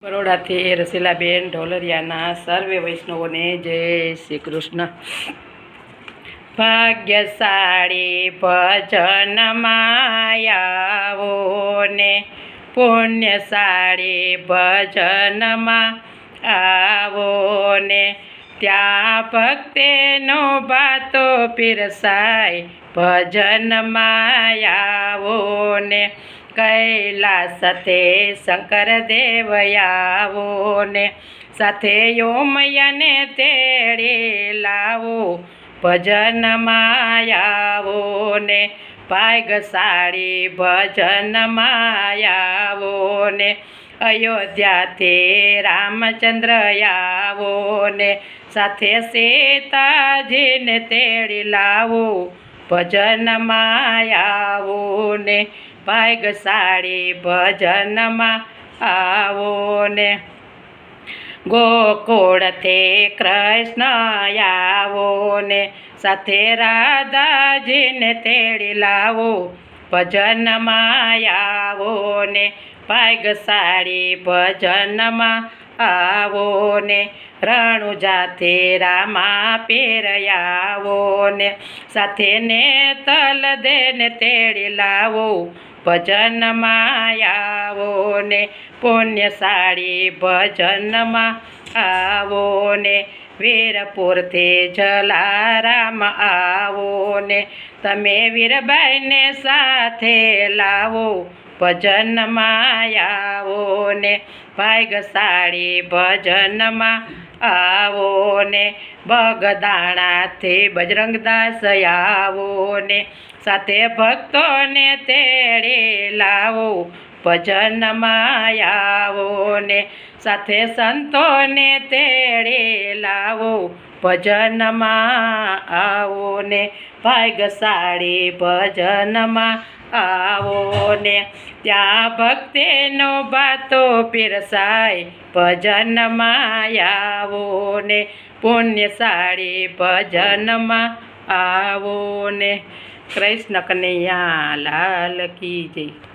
બરોડાથી રસીલાબેન ઢોલરિયાના સર્વે વૈષ્ણવોને જય શ્રી કૃષ્ણ। ભાગ્યશાળી ભજનમાં આવો ને, પુણ્યશાળી ભજનમાં આવો ને, ત્યાં ભક્તેનો ભાતો પીરસાય ભજનમાં આવો ને। કૈલાસ સાથે શંકર દેવ આવો ને, સાથે યોમયને તેડી લાવો ભજનમાં આવો ને। ભાગ્યશાળી ભજનમાં આવો ને, અયોધ્યાથી રામચંદ્ર આવો ને, સાથે સીતાજીને તેડી લાવો ભજનમાં આવો ને। ભાગ્યશાળી ભજનમાં આવો ને, ગોકુળથી કૃષ્ણ આવો ને, સાથે રાધાજીને તેડી લાવો ભજનમાં આવો ને। ભાગ્યશાળી ભજનમાં આવો ને, રણુજાથી રામા પીર આવો ને, સાથે નેતલ દેને તેડી લાવો ભજનમાં આવો ને। પુણ્યશાળી ભજનમાં આવો ને, વીરપુરથી જલારામ આવો ને, તમે વીરબાઈને સાથે લાવો ભજનમાં આવો ને। ભાગ્યશાળી ભજનમાં આવો ને, બગદાણાથી બજરંગદાસ આવો ને, સાથે ભક્તોને તેડી લાવો ભજનમાં આવો ને, સાથે સંતોને તેડી લાવો ભજનમાં આવો ને। ભાગ્યશાળી ભજનમાં આવો ને, ત્યાં ભક્તિનો ભાતો પીરસાય ભજનમાં આવો ને। પુણ્યશાળી ભજનમાં આવો ને। કૃષ્ણ કનૈયા લાલ કી જય।